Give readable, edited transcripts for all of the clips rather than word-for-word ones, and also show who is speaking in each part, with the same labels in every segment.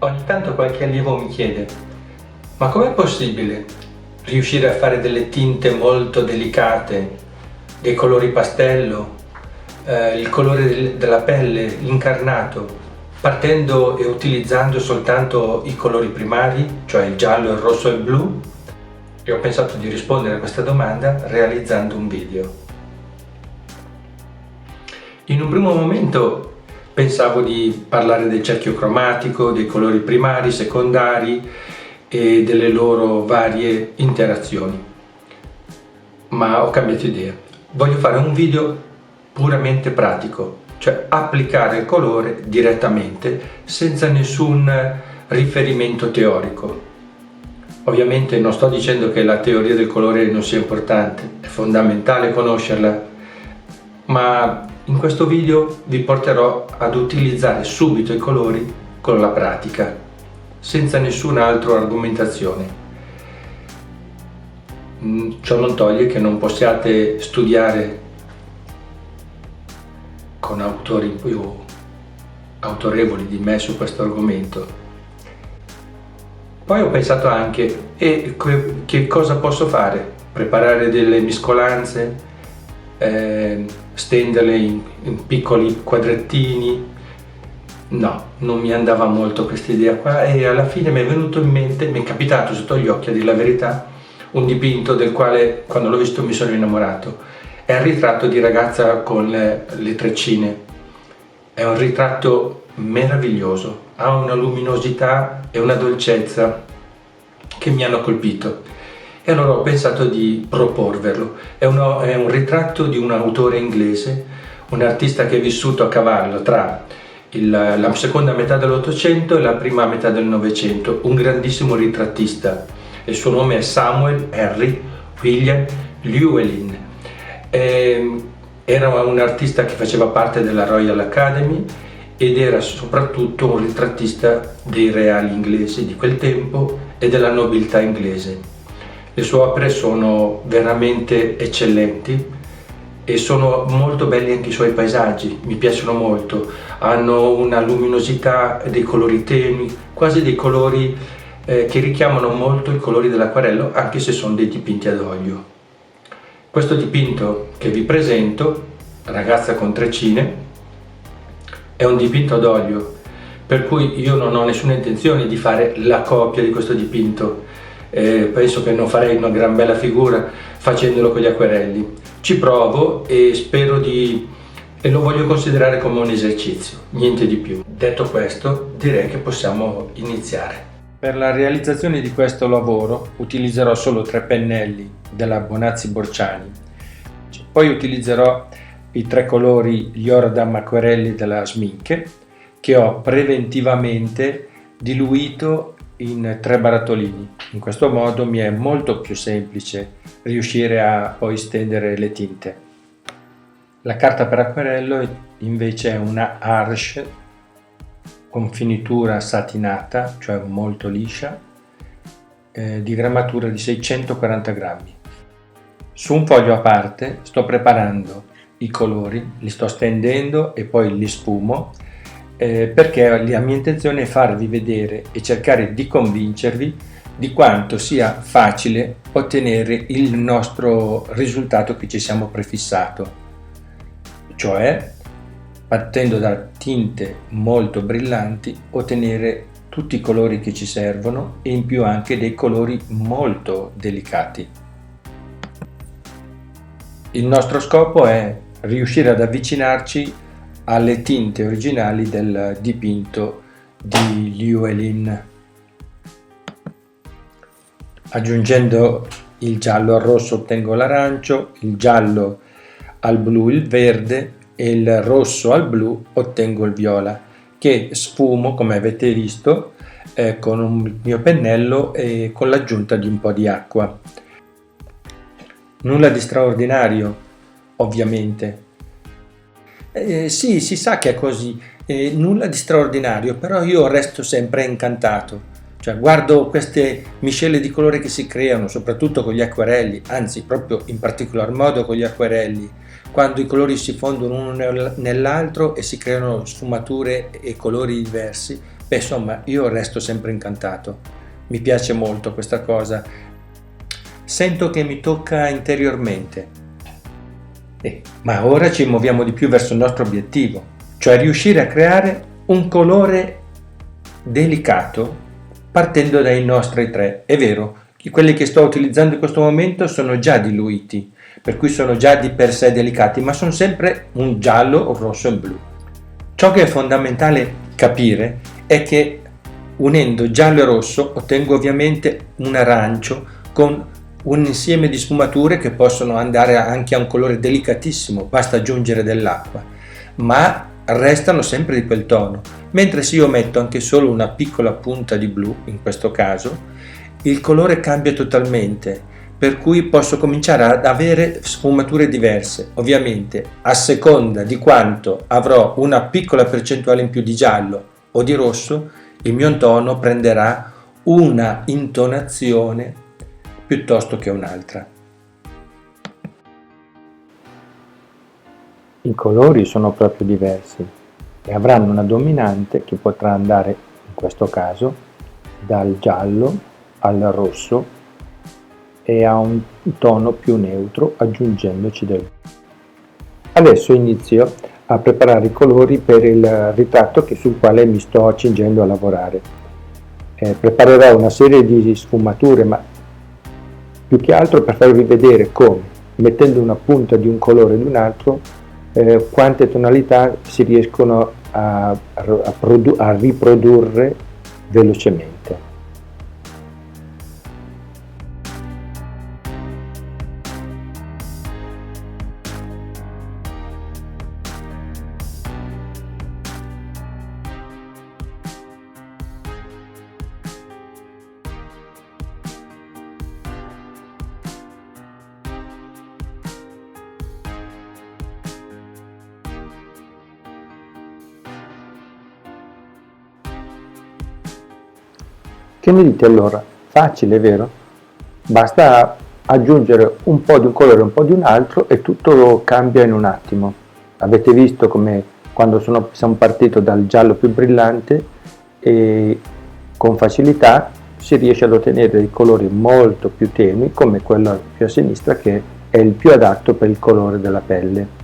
Speaker 1: Ogni tanto qualche allievo mi chiede: ma com'è possibile riuscire a fare delle tinte molto delicate, dei colori pastello, il colore della pelle, l'incarnato, partendo e utilizzando soltanto i colori primari, cioè il giallo, il rosso e il blu? E ho pensato di rispondere a questa domanda realizzando un video. In un primo momento pensavo di parlare del cerchio cromatico, dei colori primari, secondari e delle loro varie interazioni, ma ho cambiato idea. Voglio fare un video puramente pratico, cioè applicare il colore direttamente senza nessun riferimento teorico. Ovviamente non sto dicendo che la teoria del colore non sia importante, è fondamentale conoscerla, ma in questo video vi porterò ad utilizzare subito i colori con la pratica, senza nessuna altra argomentazione. Ciò non toglie che non possiate studiare con autori più autorevoli di me su questo argomento. Poi ho pensato anche, che cosa posso fare? Preparare delle mescolanze? Stenderle in piccoli quadrettini? No, non mi andava molto questa idea qua, e alla fine mi è venuto in mente, mi è capitato sotto gli occhi, a dire la verità, un dipinto del quale quando l'ho visto mi sono innamorato. È il ritratto di ragazza con le treccine. È un ritratto meraviglioso, ha una luminosità e una dolcezza che mi hanno colpito. E allora ho pensato di proporverlo. È un ritratto di un autore inglese, un artista che è vissuto a cavallo tra la seconda metà dell'Ottocento e la prima metà del Novecento, un grandissimo ritrattista. Il suo nome è Samuel Henry William Llewellyn. Era un artista che faceva parte della Royal Academy ed era soprattutto un ritrattista dei reali inglesi di quel tempo e della nobiltà inglese. Le sue opere sono veramente eccellenti e sono molto belli anche i suoi paesaggi, mi piacciono molto, hanno una luminosità, dei colori tenui, quasi dei colori che richiamano molto i colori dell'acquarello, anche se sono dei dipinti ad olio. Questo dipinto che vi presento, Ragazza con treccine, è un dipinto ad olio, per cui io non ho nessuna intenzione di fare la copia di questo dipinto. Penso che non farei una gran bella figura facendolo con gli acquerelli. Ci provo e spero e lo voglio considerare come un esercizio, niente di più. Detto questo, direi che possiamo iniziare. Per la realizzazione di questo lavoro utilizzerò solo 3 pennelli della Bonazzi Borciani, poi utilizzerò i 3 colori gli Oradam acquerelli della Schmincke, che ho preventivamente diluito in 3 barattolini. In questo modo mi è molto più semplice riuscire a poi stendere le tinte. La carta per acquerello invece è una Arches con finitura satinata, cioè molto liscia, di grammatura di 640 grammi. Su un foglio a parte sto preparando i colori, li sto stendendo e poi li sfumo, perché la mia intenzione è farvi vedere e cercare di convincervi di quanto sia facile ottenere il nostro risultato che ci siamo prefissato, cioè partendo da tinte molto brillanti ottenere tutti i colori che ci servono e in più anche dei colori molto delicati. Il nostro scopo è riuscire ad avvicinarci alle tinte originali del dipinto di Llewellyn, aggiungendo il giallo al rosso ottengo l'arancio, il giallo al blu il verde e il rosso al blu ottengo il viola, che sfumo, come avete visto, con un mio pennello e con l'aggiunta di un po' di acqua. Nulla di straordinario, ovviamente. Sì, si sa che è così, nulla di straordinario, però io resto sempre incantato. Cioè, guardo queste miscele di colore che si creano, soprattutto con gli acquerelli, anzi proprio in particolar modo con gli acquerelli, quando i colori si fondono uno nell'altro e si creano sfumature e colori diversi, Beh, insomma, io resto sempre incantato. Mi piace molto questa cosa. Sento che mi tocca interiormente. Ma ora ci muoviamo di più verso il nostro obiettivo, cioè riuscire a creare un colore delicato partendo dai nostri tre. È vero, quelli che sto utilizzando in questo momento sono già diluiti, per cui sono già di per sé delicati, ma sono sempre un giallo, un rosso e un blu. Ciò che è fondamentale capire è che unendo giallo e rosso ottengo ovviamente un arancio con un insieme di sfumature che possono andare anche a un colore delicatissimo, basta aggiungere dell'acqua, ma restano sempre di quel tono. Mentre se io metto anche solo una piccola punta di blu, in questo caso, il colore cambia totalmente, per cui posso cominciare ad avere sfumature diverse. Ovviamente, a seconda di quanto avrò una piccola percentuale in più di giallo o di rosso, il mio tono prenderà una intonazione piuttosto che un'altra.
Speaker 2: I colori sono proprio diversi e avranno una dominante che potrà andare, in questo caso, dal giallo al rosso e a un tono più neutro aggiungendoci del. Adesso inizio a preparare i colori per il ritratto sul quale mi sto accingendo a lavorare. Preparerò una serie di sfumature, ma più che altro per farvi vedere come, mettendo una punta di un colore e di un altro, quante tonalità si riescono a riprodurre velocemente. Che ne dite allora? Facile, vero? Basta aggiungere un po' di un colore e un po' di un altro e tutto cambia in un attimo. Avete visto come quando siamo partito dal giallo più brillante e con facilità si riesce ad ottenere dei colori molto più tenui, come quello più a sinistra che è il più adatto per il colore della pelle.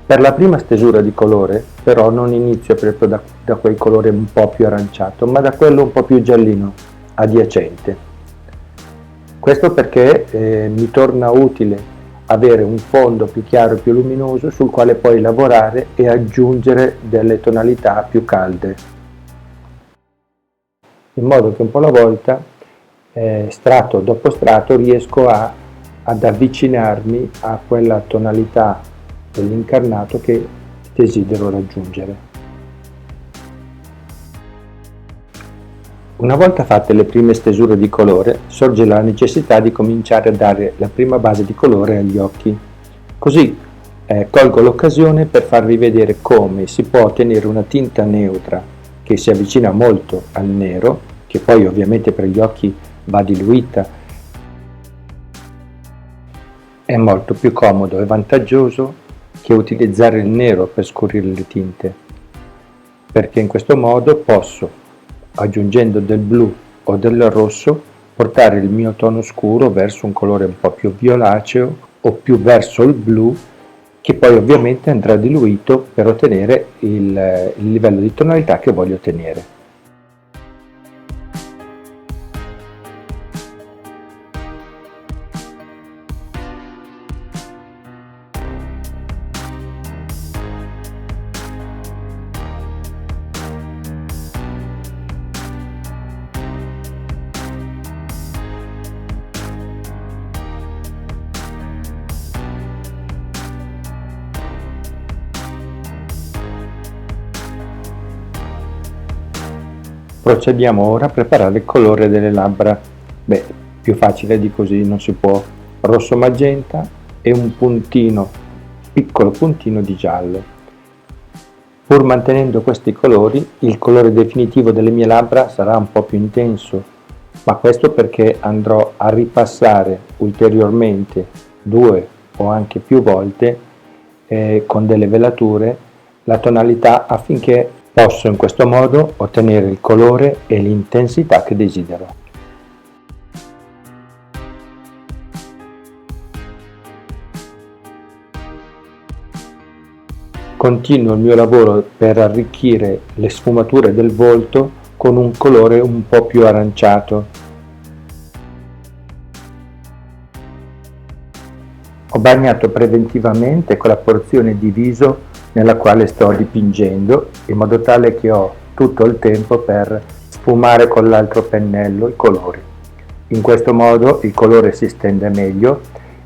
Speaker 2: Per la prima stesura di colore però non inizio proprio da quel colore un po' più aranciato, ma da quello un po' più giallino, adiacente. Questo perché mi torna utile avere un fondo più chiaro e più luminoso sul quale poi lavorare e aggiungere delle tonalità più calde. In modo che un po' alla volta, strato dopo strato, riesco ad avvicinarmi a quella tonalità dell'incarnato che desidero raggiungere. Una volta fatte le prime stesure di colore, sorge la necessità di cominciare a dare la prima base di colore agli occhi. Così colgo l'occasione per farvi vedere come si può ottenere una tinta neutra che si avvicina molto al nero, che poi ovviamente per gli occhi va diluita. È molto più comodo e vantaggioso che utilizzare il nero per scurire le tinte, perché in questo modo posso, aggiungendo del blu o del rosso, portare il mio tono scuro verso un colore un po' più violaceo o più verso il blu, che poi ovviamente andrà diluito per ottenere il livello di tonalità che voglio ottenere. Procediamo ora a preparare il colore delle labbra. Beh, più facile di così non si può. Rosso magenta e un puntino, piccolo puntino di giallo. Pur mantenendo questi colori, il colore definitivo delle mie labbra sarà un po' più intenso, ma questo perché andrò a ripassare ulteriormente 2 o anche più volte con delle velature la tonalità affinché posso in questo modo ottenere il colore e l'intensità che desidero. Continuo il mio lavoro per arricchire le sfumature del volto con un colore un po' più aranciato. Ho bagnato preventivamente con la porzione di viso nella quale sto dipingendo, in modo tale che ho tutto il tempo per sfumare con l'altro pennello i colori. In questo modo il colore si stende meglio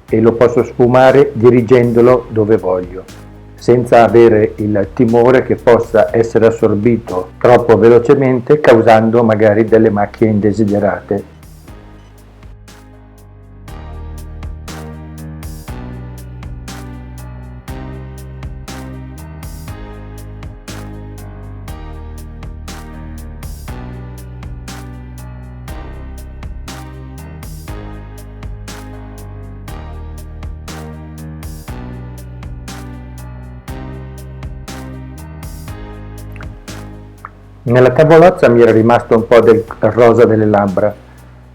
Speaker 2: e lo posso sfumare dirigendolo dove voglio, senza avere il timore che possa essere assorbito troppo velocemente, causando magari delle macchie indesiderate. Nella tavolozza mi era rimasto un po' del rosa delle labbra,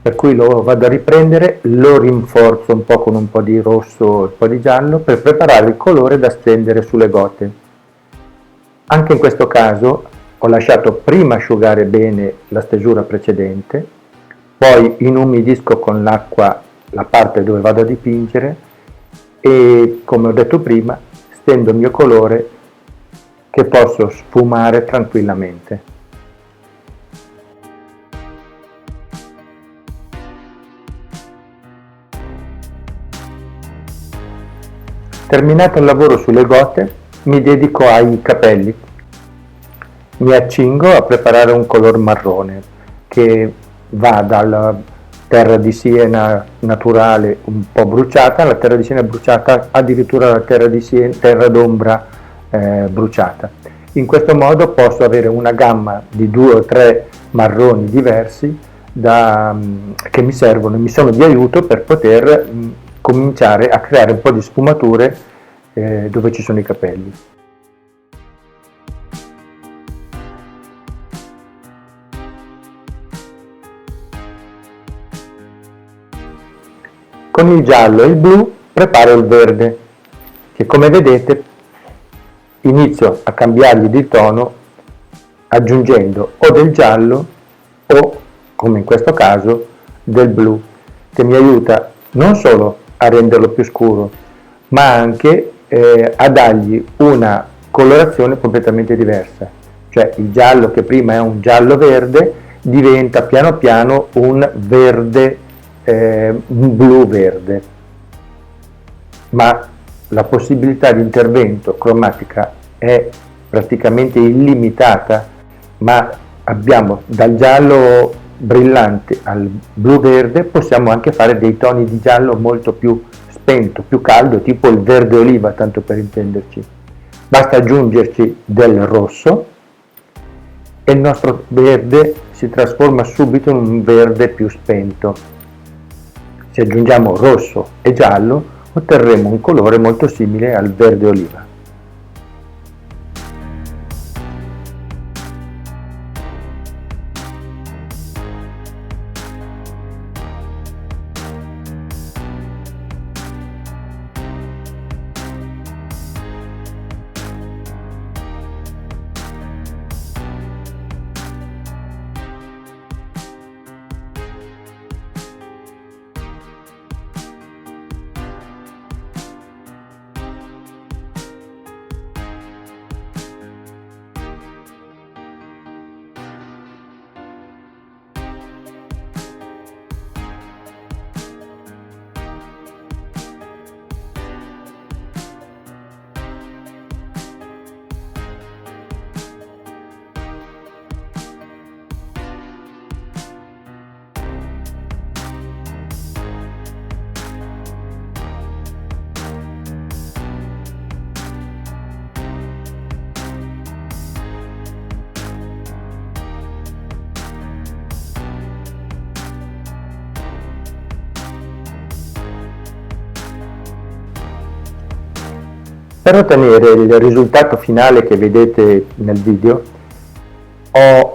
Speaker 2: per cui lo vado a riprendere, lo rinforzo un po' con un po' di rosso e un po' di giallo per preparare il colore da stendere sulle gote. Anche in questo caso ho lasciato prima asciugare bene la stesura precedente, poi inumidisco con l'acqua la parte dove vado a dipingere e, come ho detto prima, stendo il mio colore che posso sfumare tranquillamente. Terminato il lavoro sulle gote, mi dedico ai capelli. Mi accingo a preparare un color marrone che va dalla terra di siena naturale un po' bruciata alla terra di siena bruciata, addirittura alla terra d'ombra bruciata. In questo modo posso avere una gamma di 2 o 3 marroni diversi che mi servono, mi sono di aiuto per poter cominciare a creare un po' di sfumature dove ci sono i capelli. Con il giallo e il blu preparo il verde, che come vedete inizio a cambiargli di tono aggiungendo o del giallo o, come in questo caso, del blu, che mi aiuta non solo a renderlo più scuro, ma anche a dargli una colorazione completamente diversa. Cioè il giallo, che prima è un giallo verde, diventa piano piano un verde, un blu verde. Ma la possibilità di intervento cromatica è praticamente illimitata, ma abbiamo dal giallo brillante al blu verde, possiamo anche fare dei toni di giallo molto più spento, più caldo, tipo il verde oliva, tanto per intenderci. Basta aggiungerci del rosso e il nostro verde si trasforma subito in un verde più spento. Se aggiungiamo rosso e giallo otterremo un colore molto simile al verde oliva. Per ottenere il risultato finale che vedete nel video ho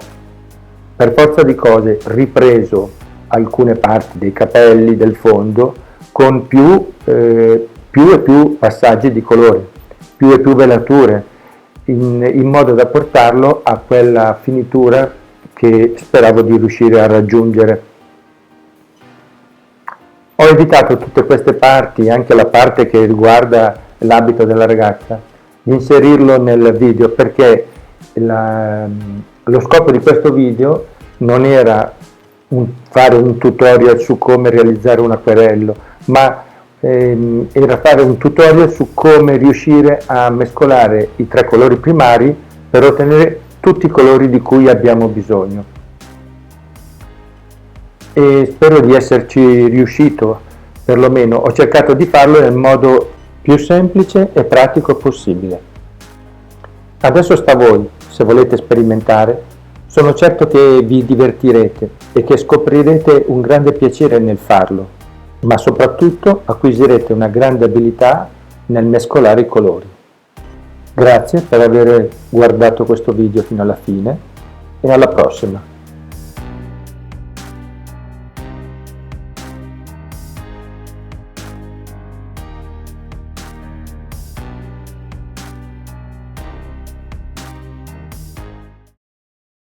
Speaker 2: per forza di cose ripreso alcune parti dei capelli del fondo con più e più passaggi di colore, più e più velature, in modo da portarlo a quella finitura che speravo di riuscire a raggiungere. Ho evitato tutte queste parti, anche la parte che riguarda l'abito della ragazza, di inserirlo nel video, perché lo scopo di questo video non era fare un tutorial su come realizzare un acquerello, ma era fare un tutorial su come riuscire a mescolare i 3 colori primari per ottenere tutti i colori di cui abbiamo bisogno. E spero di esserci riuscito, perlomeno ho cercato di farlo nel modo più semplice e pratico possibile. Adesso sta a voi, se volete sperimentare. Sono certo che vi divertirete e che scoprirete un grande piacere nel farlo, ma soprattutto acquisirete una grande abilità nel mescolare i colori. Grazie per aver guardato questo video fino alla fine e alla prossima.